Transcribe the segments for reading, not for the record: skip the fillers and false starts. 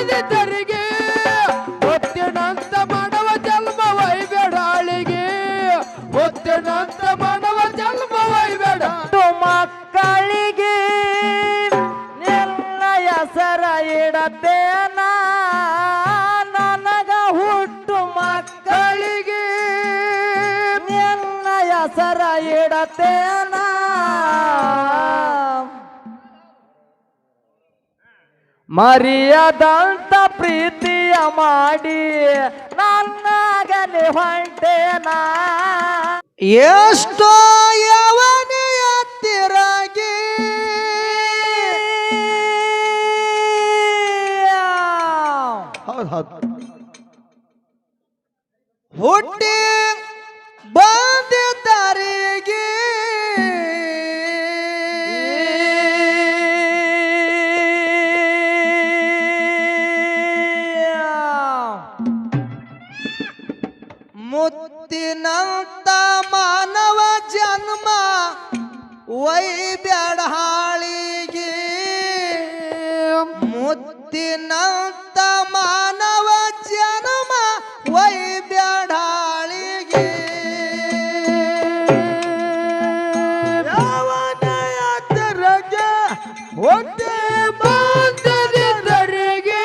ಬಂದಿದ್ದರಿಗೆ ಮುತ್ತಿನಂತ ಮಾನವ ಜನ್ಮ ವೈಬೇಡಾಳಿಗೆ ಮುತ್ತಿನಂತ ಮಾನವ ಜನ್ಮ ವೈಬೇಡ ಮಕ್ಕಳಿಗೆ ನಿನ್ನ ಹೆಸರ ಇಡತೇನ ನನಗ ಹುಟ್ಟು ಮಕ್ಕಳಿಗೆ ನಿನ್ನ ಹೆಸರ ಇಡತೇನ ಮರಿಯದಂತ ಪ್ರೀತಿಯ ಮಾಡಿ ನನ್ನಾಗಲಿ ಹೊಂಟೇನ ಎಷ್ಟೋ ಯವನೆಯ ತಿರಗಿ ಹುಟ್ಟಿ ಬಂದಿದ್ದರಿಗೆ ಮುತ್ತಿನಂತ ಮಾನವ ಜನ್ಮ ವೈಬ್ಯಾಡ ಹಾಳಿಗೆ ಮುತ್ತಿನಂತ ಮಾನವ ಜನ್ಮ ವೈಬ್ಯಾಡ ಹಾಳಿಗೆ ಯಾವನೆಯ ತೆರೆಗೆ ಹೊಟ್ಟೆ ಬಂದಿದ್ದರಿಗೆ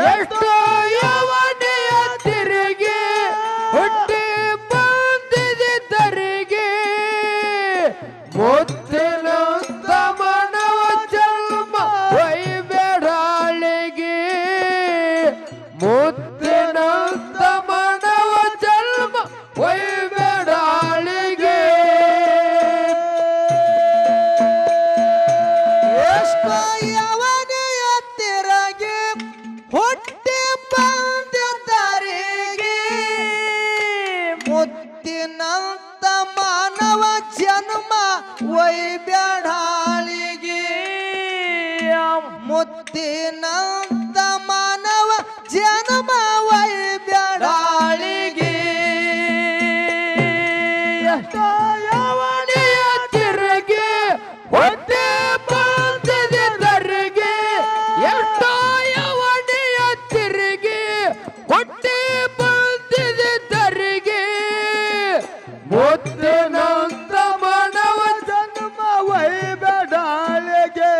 ಎಷ್ಟೋ ಯಾವನೆಯ ತೆರೆಗೆ ಹೊಟ್ಟೆ ಬಂದಿದ್ದರಿಗೆ ಮುತ್ತಿನಂತ ಮಾನವ ಜನ್ಮ ವೈಬೇಡಾಳಿಗೆ ಮುತ್ತಿನಂತ ಮಾನವ ಜನ್ಮ ವೈಬೇಡಾಳಿಗೆ ಎಷ್ಟೋ ಯವನೆಯ ತಿರಗಿ ಹುಟ್ಟಿ ಬಂದಿದ್ದರಿಗೆ ಮುತ್ತಿನಂತ ಮಾನವ ಜನ್ಮ ವೈಬ್ಯಾಡಾಳಿಗೆ ಮುತ್ತಿನಂತ ಮಾನವ ಜನ್ಮ ವೈಬ್ಯಾಡಾಳಿಗೆ ಎಷ್ಟೋ ಯಾವನೆಯ ತಿರುಗಿ ಹೊಟ್ಟೆ ಬಂದಿದ್ದರಿಗೆ ಎಷ್ಟೋ ಯಾವನೆಯ ತಿರುಗಿ ಹೊಟ್ಟೆ ಬಂದಿದ್ದರಿಗೆ ಮುತ್ತಿನಂತ ಮಾನವ ಜನ್ಮ ವೈಬೇಡಾಳಿಗೆ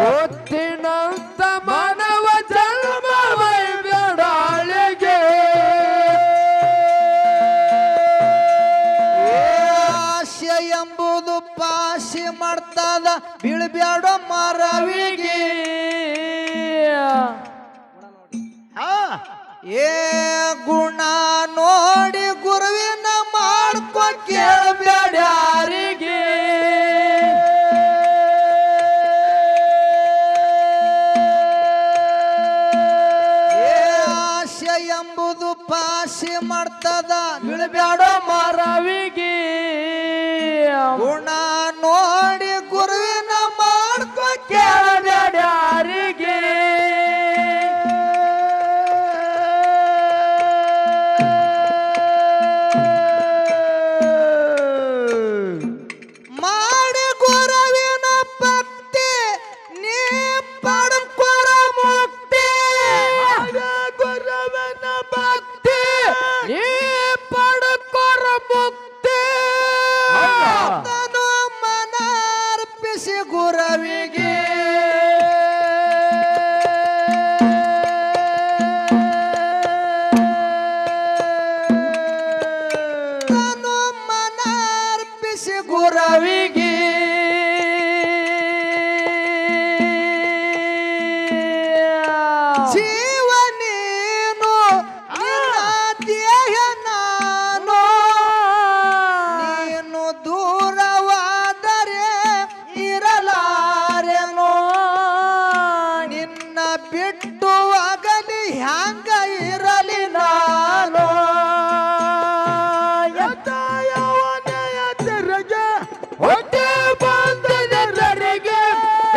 ಮುತ್ತಿನಂತ ಮಾನವ ಜನ್ಮ ವೈಬೇಡಾಳಿಗೆ ಆಸೆ ಎಂಬುದು ಪಾಶಿ ಮಾಡ್ತದ ಬೀಳ್ಬ್ಯಾಡ ಮರವಿಗೆ ಏ ಗುಣ ನೋಡಿ ಗುರುವಿನ ಮಾಡ್ಕೊ ಕೇಳಬ್ಯಾಡ ಯಾರಿಗೆ ಏ ಆಸೆ ಎಂಬುದು ಪಾಶಿ ಮಾಡ್ತದ ಬೀಳ್ಬ್ಯಾಡ ಮರವಿಗೆ ಗುಣ ನೋಡಿ ಗುರುವಿನ ಮಾಡ್ಕೊ ಕೇಳಬೇಡ ಯಾರಿಗೆ ಮಾಡಿ ಗುರುವಿನ ಭಕ್ತಿ ನೀ ಪಡ್ಕೊರ ಮುಕ್ತಿ ಗುರುವಿನ ಭಕ್ತಿ ನೀ ಪಡ್ಕೊರ ಮುಕ್ತಿ ತನು ಮನ ಅರ್ಪಿಸಿ ಗುರುವಿಗೆ ತನು ಮನ ಅರ್ಪಿಸಿ ಗುರುವಿಗೆ ಜೀವ ನೀನು ನಿನ್ನ ದೇಹ ನಾನು ನೀನು ದೂರವಾದರೆ ಇರಲಾರೆನೋ ನಿನ್ನ ಬಿಟ್ಟು ಅಗಲಿ ಹ್ಯಾಂಗ ಇರಲಿ ನಾನು ಯಾವನೆಯ ತೆರೆಗೆ ಹೊಟ್ಟೆ ಬಂದಿದ್ದರಿಗೆ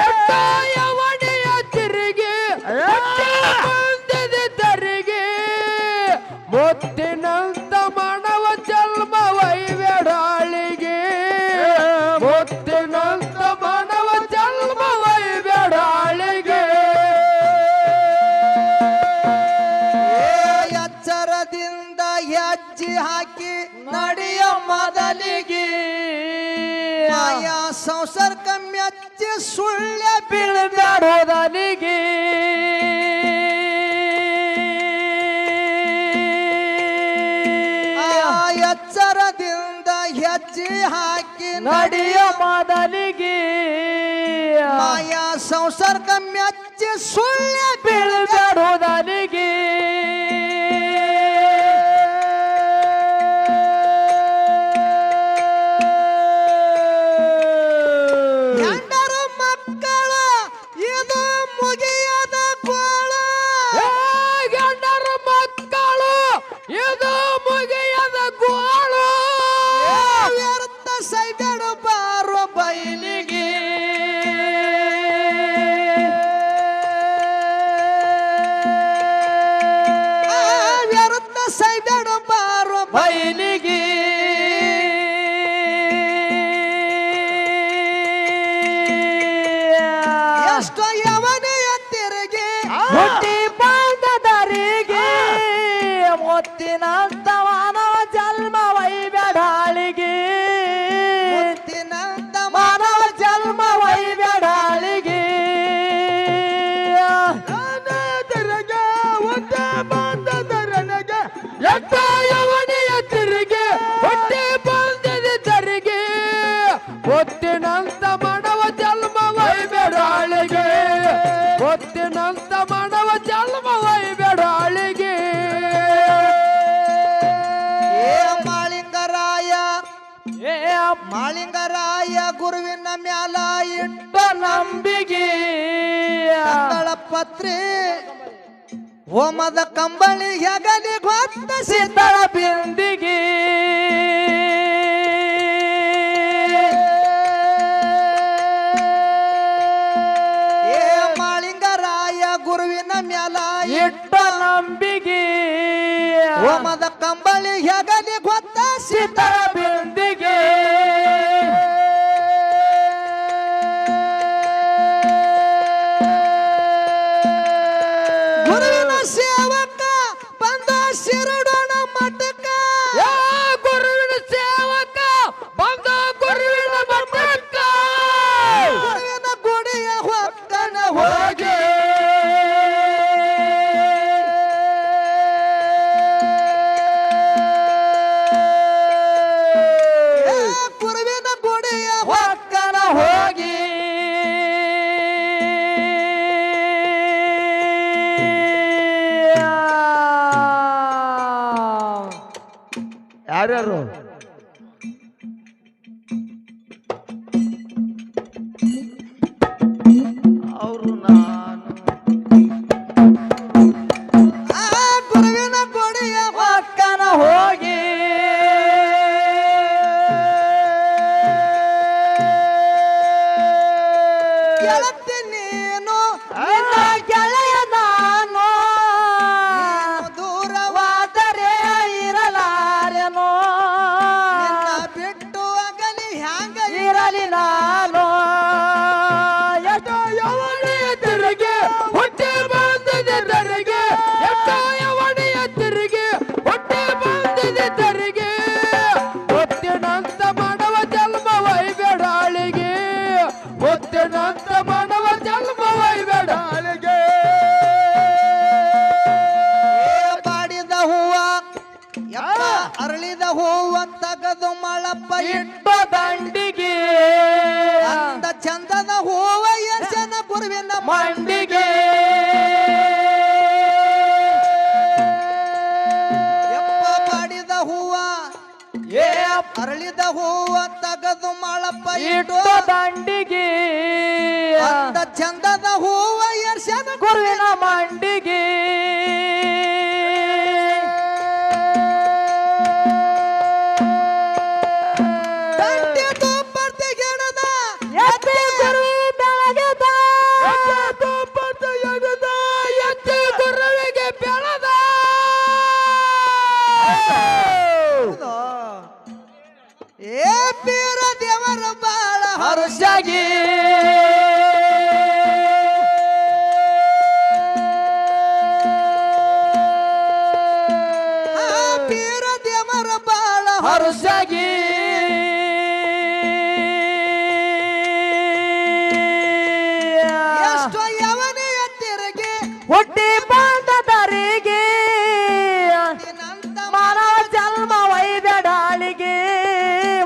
ಎಷ್ಟೋ ಯಾವನೆಯ ತೆರೆಗೆ ಹೊಟ್ಟೆ ಬಂದಿದ್ದರಿಗೆ ಮುತ್ತಿನಂತ ಮಾನವ ಜನ್ಮ ವೈಬೇಡಾಳಿಗೆ ಮುತ್ತಿನಂತ ಮಾನವ ಜನ್ಮ ವೈಬೇಡಾಳಿಗೆ ಹೆಜ್ಜೆ ಹಾಕಿ ನಡೆಯ ಮೊದಲಿಗೆ ಮಾಯಾ ಸಂಸಾರಕ್ಕ ಮೆಚ್ಚಿ ಸುಳ್ಳ ಬೀಳ್ಬ್ಯಾಡೋದಲಿಗೆ ಎಚ್ಚರದಿಂದ ಹೆಜ್ಜೆ ಹಾಕಿ ನಡೆಯ ಮೊದಲಿಗೆ ಮಾಯಾ ಸಂಸಾರಕ್ಕ ಮೆಚ್ಚಿ ಸುಳ್ಳ ಬೀಳ್ಬ್ಯಾಡೋದಲಿಗೆ ಗಂಡರ ಮಕ್ಕಳ ಇದು ಮುಗಿಯದ ಗೋಳ ಗಂಡರ ಮಕ್ಕಳು ಇದು ಮುಗಿಯದ ಗೋಳು ವ್ಯರ್ಥ ಸೈಬೇಡ ಬಾರೋ ಬೈಲಿಗೆ ವ್ಯರ್ಥ ಸೈಬೇಡ ಬಾರೋ ಬೈಲಿಗೆ ಎಷ್ಟೋ ಯವನೆಯ ತೆರಿಗೆ ಹುಟ್ಟಿ ಬಂದ ದಾರಿಗೆ ಮುತ್ತಿನಂತ ಮಾನವ ಜನ್ಮ ವೈಬ್ಯಾಡಾಳಿಗೆ ಮುತ್ತಿನಂತ ಮಾನವ ಜನ್ಮ ವೈಬ್ಯಾಡಾಳಿಗೆ ತೆರಿಗೆ ಒಂದೇ ಬಂದದರನೆಗೆ ಎಟ್ಟ ಯವನೆಯ ತಿರುಗಿ ಹೊಟ್ಟೆ ಬಂದಿದೆ ತೆರಿಗೆ ಹೊತ್ತಿನಂತ ಮಾನವ ಜನ್ಮ ವೈಬೇಡಾಳಿಗೆ ಹೊತ್ತಿನಂತ ಮಾನವ ಜನ್ಮ ವೈಬೇಡಾಳಿಗೆ ಏ ಮಾಳಿಂಗರಾಯ ಏ ಮಾಳಿಂಗರಾಯ ಗುರುವಿನ ಮ್ಯಾಲ ಇಟ್ಟ ನಂಬಿಗೆ ಮಂಗಳ ಪತ್ರಿ ಹೋಮದ ಕಂಬಳಿ ಹೆಗಲಿ ಗೊತ್ತ ಸಿದ್ಧಳ ಬಿಂದಿಗೆ ಏ ಮಾಳಿಂಗರಾಯ ಗುರುವಿನ ಮ್ಯಾಲ ಇಟ್ಟ ನಂಬಿಗೆ ಹೋಮದ ಕಂಬಳಿ ಹೆಗಲಿ ಗೊತ್ತ ಸಿದ್ಧಳ ಬಿಂದಿಗೆ ಗುರುವಿನ ಸೇವಕ ಬಂದ ಶಿರಡೋಣ ಮಠಕ್ಕ ಯಾ ಗುರುವಿನ ಸೇವಕ ಬಂದ ಗುರುವಿನ ಮಠಕ್ಕ ಗುರುವಿನ ಗುಡಿಯ ಹೊಕ್ಕನ ಹೋಗಿ ಏ ಗುರುವಿನ ಗುಡಿಯ ಹೊಕ್ಕನ ಹೋಗಿ ಯಾರ್ಯಾರು ಅವರು ನಾನು ಆ ಗುರುವಿನ ಗುಡಿಯ ಅಕ್ಕನ ಹೋಗಿ ಗೆಳತಿ ನೀನು ನಿನ್ನ ಗೆಳೆಯ ನಾನು ದೂರವಾದ ದೂರವಾದರೆ ಇರಲಾರೆನೋ ನಿನ್ನ ಬಿಟ್ಟು ಅಗಲಿ ಹ್ಯಾಂಗ ಇರಲಿ ನಾನು ಎಟ್ಟ ಯವನೆಯ ತಿರುಗಿ ಹೊಟ್ಟೆ ಬಂದಿದೆ ತೆರಿಗೆ ಎಟ್ಟ ಯವನೆಯ ತಿರುಗಿ ಹೊಟ್ಟೆ ಬಂದಿದೆ ತೆರಿಗೆ ಹೊತ್ತಿನಂತ ಮಾನವ ಜನ್ಮ ವೈಬೇಡಾಳಿಗೆ ಹೊತ್ತಿನಂತ ಮಾನವ ಜನ್ಮ ವೈಬೇಡಾಳಿಗೆ ಏ ಬಾಡಿದ ಹೂವ ಯಪ್ಪ ಅರಳಿದ ಹೂವ ತಗದು ಮಳಪ್ಪ ಇಟ್ಟ ದಂಡಿಗೆ ಅಂದ ಚಂದದ ಹೂವ ಯಶನ ಗುರುವಿನ ಮಂಡಿಗೆ ಯಪ್ಪ ಬಾಡಿದ ಹೂವ ಏ ಅರಳಿದ ಹೂವ ತಗದು ಮಳಪ್ಪ ಇಟ್ಟ ದಂಡಿಗೆ ಅಂದ ಚಂದದ ಹೂವ ಯಶನ ಗುರುವಿನ ಮಂಡಿಗೆ ದಂಡೆ ತೋಪರ್ತಿ ಗಿಡದ ಎತ್ತಿ ಗುರು ಬೆಳಗದ ಎಡದ ಎತ್ತಿ ಗುರುವಿಗೆ ಬೆಳೆದ ಏ ಬೀರ ದೇವರ ಬಾಳ ಹರುಷಾಗಿ ಬೀರ ದೇವರ ಹರುಷಗಿ ಎಷ್ಟೋ ಯವನೆಯ ತಿರುಗಿ ಹುಟ್ಟಿ ಬಂದ ದರಿಗೆ ದಿನಂತ ಮಾನವ ಜನ್ಮ ವೈಬೇಡಾಳಿಗೆ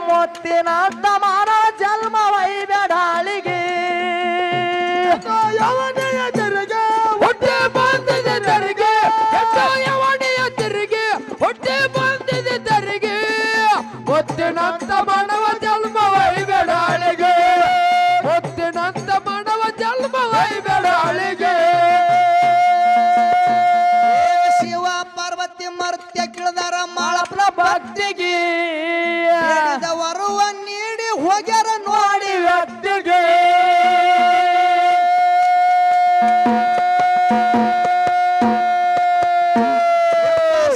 ಮುತ್ತಿನಂತ ಮಾನವ ಜನ್ಮ ವೈಬೇಡಾಳಿಗೆ ಯವನೆಯ ತೆರಿಗೆ ಹೊಟ್ಟೆ ಬಂದಿದೆ ತೆರಿಗೆ ಎಷ್ಟೋ ಯವನೆಯ ತೆರಿಗೆ ಹೊಟ್ಟೆ ಬಂದಿದೆ ತೆರಿಗೆ ಮುತ್ತಿನಂತ ಮಾನವ ಜನ್ಮ ವೈಬೇಡಾಳಿಗೆ ಮುತ್ತಿನಂತ ಮಾನವ ಜನ್ಮ ವೈಬೇಡಾಳಿಗೆ ಶಿವ ಪಾರ್ವತಿ ಮರ್ತ್ಯ ಕಿಳದಾರ ಮಾಳಪ್ನ ಭಕ್ತಿಗೆ ವರುವ ನೀಡಿ ಹೋಗ್ಯಾರ ನೋಡಿ ವ್ಯಕ್ತಿಗೆ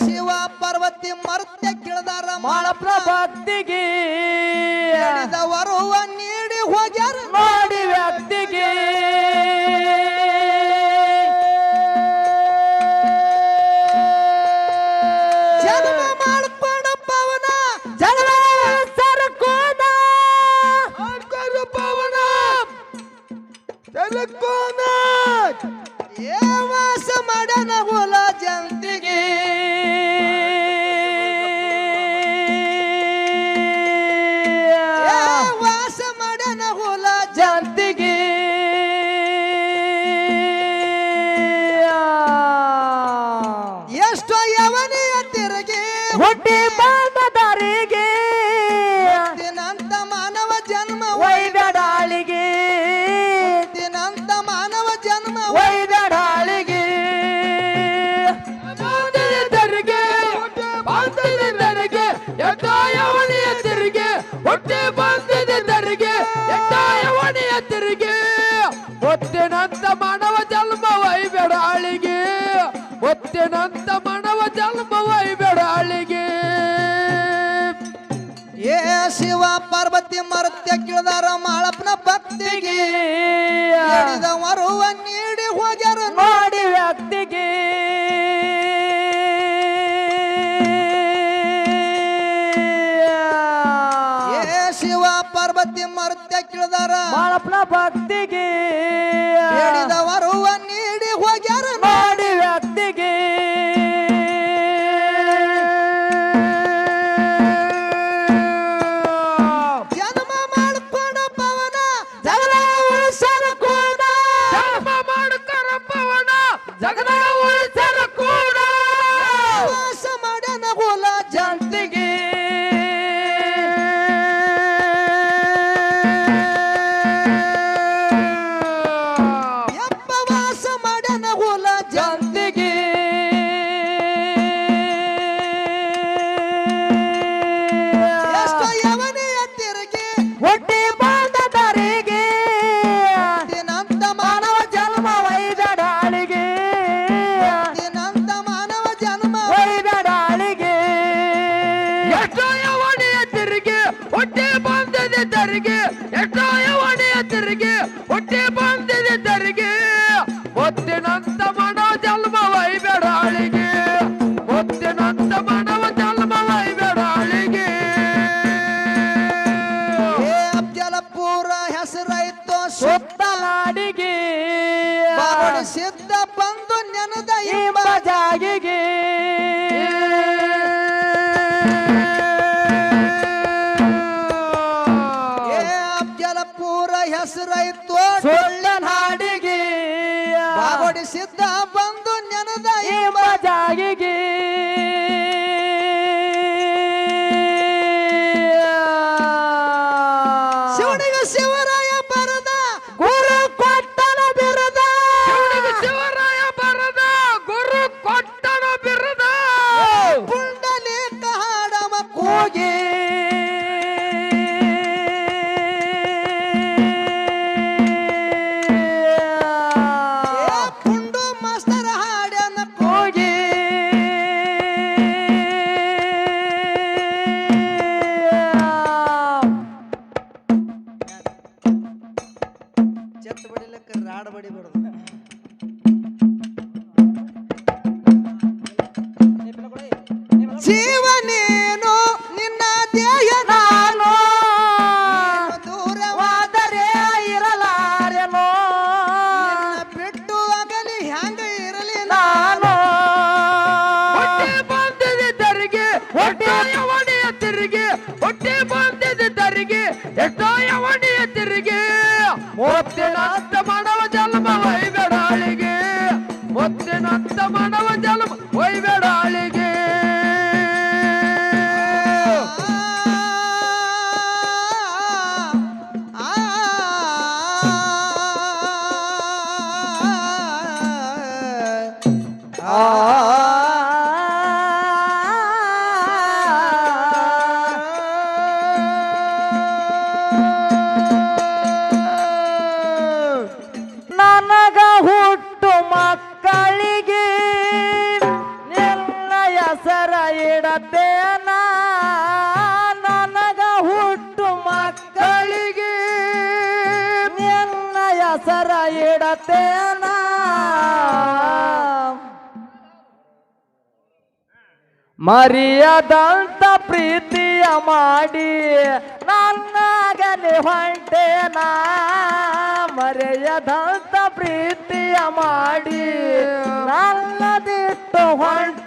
ಶಿವ ಪಾರ್ವತಿ ಮರ್ತ್ಯ ಕಿಳದಾರ ಮಾಳಪ್ನ ಭಕ್ತಿಗೆ ವರುವ ನೀಡಿ ಹೋಗ್ಯಾರ ನೋಡಿ ವ್ಯಕ್ತಿಗೆ ಜನ್ಮ ಮಾಡ್ಕೊಂಡ ಪವನ ಜಗಳ ಸರಕೋದ ಆಡ್ಕರು ಪವನ ತೆಲಕೋನ ಏ ವಾಸ ಮಾಡನ ಹುಲ ಜಂತಿಗೆ ಏ ವಾಸ ಮಾಡನ ಹುಲ ಜಂತಿಗೆ ಎಷ್ಟೋ ಯವನೆಯ ತಿರುಗಿ ಹುಟ್ಟಿ ಬಂದ ದಾರಿಗೆ ದಿನಂತ ಮಾನವ ಜನ್ಮ ವೈಬೇಡಾಳಿಗೆ ದಿನಂತ ಮಾನವ ಜನ್ಮ ವೈಬೇಡಾಳಿಗೆ ಬಂದಿದೆ ತೆರಿಗೆ ಬಂದಿದೆ ತೆರಿಗೆ ಎಷ್ಟೋ ಯವನೆಯ ತೆರಿಗೆ ಹೊಟ್ಟೆ ಬಂದಿದೆ ತೆರಿಗೆ ಎಷ್ಟೋ ಯವನೆಯ ತೆರಿಗೆ ಮುತ್ತಿನಂತ ಮಾನವ ಜನ್ಮ ವೈಬೇಡಾಳಿಗೆ ಮುತ್ತಿನಂತ ಮಾನವ ಜನ್ಮ ವೈಬೇಡಾಳಿಗೆ ಏ ಶಿವ ಪಾರ್ವತಿ ಮರ್ತ್ಯ ಕಿಳದಾರ ಮಾಳಪ್ಪನ ಭಕ್ತಿಗೆ ವರುವ ನೀಡಿ ಹೋಗ್ಯಾರ ನೋಡಿ ವ್ಯಕ್ತಿಗೆ ಏ ಶಿವ ಪಾರ್ವತಿ ಮರ್ತ್ಯ ಕಿಳದಾರ ಮಾಳಪ್ಪನ ಭಕ್ತಿಗೆ ವರುವ ನೀಡಿ ಹೋಗ್ಯಾರ ನೋಡಿ ವ್ಯಕ್ತಿಗೆ ಜನ್ಮ ಮಾಡ್ಕೊಂಡ ಪವನ ಜಗಳ ಉಳಿಸರ ಕೂಡ ಧರ್ಮ ಮಾಡ್ಕರ ಪವನ ಜಗದಾಗ ಉಳಿಸರ ಕೂಡ ವಾಸ ಮಾಡನ ಹುಲ ಜಂತಿಗೆ ಯಪ್ಪ ವಾಸ ಮಾಡನ ಹುಲ ಜಂತಿಗೆ ಎಷ್ಟೋ ಯವನೆಯ ತಿರುಗಿ ಹುಟ್ಟಿ ಬಂದ ದಾರಿಗೆ ದಿನಂತ ಮಾನವ ಜನ್ಮ ವೈಬೇಡಾಳಿಗೆ ದಿನಂತ ಮಾನವ ಜನ್ಮ ವೈಬೇಡಾಳಿಗೆ ಎಷ್ಟೋ ಯವನೆಯ ತೆರಿಗೆ ಹೊಟ್ಟೆ ಬಂದಿದೆ ತೆರಿಗೆ ಎಷ್ಟೋ ಯವನೆಯ ತೆರಿಗೆ ಹೊಟ್ಟೆ ಬಂದಿದೆ ತೆರಿಗೆ ಮುತ್ತಿನಂತ ಮಾನವ ಜನ್ಮ ವೈಬೇಡಾಳಿಗೆ ಮುತ್ತಿನಂತ ಮಾನವ ಜನ್ಮ ವೈಬೇಡಾಳಿಗೆ ಏ ಅಫ್ಜಲಪುರ ಹೆಸರಾಯ್ತು ಸುತ್ತ ನಾಡಿಗೆ ಬಾಬಡಿ ಸಿದ್ಧ ಬಂದು ನೆನದ ಎಂಬ ಜಾಗಿಗೆ ಏ ಅಫ್ಜಲಪುರ ಹೆಸರಾಯ್ತು ಸುಳ್ಳ ನಾಡಿಗೆ ಬಾಬಡಿ ಸಿದ್ಧ ಬಂದು ನೆನದ ಎಂಬ ಜಾಗಿಗೆ ಶಿವನಿಗೆ ಶಿವರಾಯ ಬರದ ಗುರು ಕೊಟ್ಟನ ಬಿರದ ಶಿವನಿಗೆ ಶಿವರಾಯ ಬರದ ಗುರು ಕೊಟ್ಟನ ಬಿರದ ಪುಂಡಲೀಕ ಹಾಡವ ಕೂಗಿ ಏ ಪುಂಡು ಮಾಸ್ತರ ಹಾಡ್ಯನ ಕೂಗಿ ಎಷ್ಟೋ ಯವಣಿಯ ತಿರುಗಿ ಮುತ್ತಿನಂತ ಮಾಡವ ಜನ್ಮ ಒಯ್ಬೇಡಾಳಿಗೆ ಮುತ್ತಿನಂತ ಮಾಡವ ಜನ್ಮ ಒಯ್ಬೇಡಾಳಿಗೆ ನನಗ ಹುಟ್ಟು ಮಕ್ಕಳಿಗೆ ನಿನ್ನ ಹೆಸರ ಇಡತೇನ ನನಗ ಹುಟ್ಟು ಮಕ್ಕಳಿಗೆ ನಿನ್ನ ಹೆಸರ ಇಡತೇನ ಮರಿಯದಂತ ಪ್ರೀತಿಯ ಮಾಡಿ ನನ್ನಾಗಲಿ ಹೊಂಟೇನ ಮರೆಯದಂತ ಪ್ರೀತಿಯ ಮಾಡಿ ನನ್ನದಿಟ್ಟು ಹೊಂಟ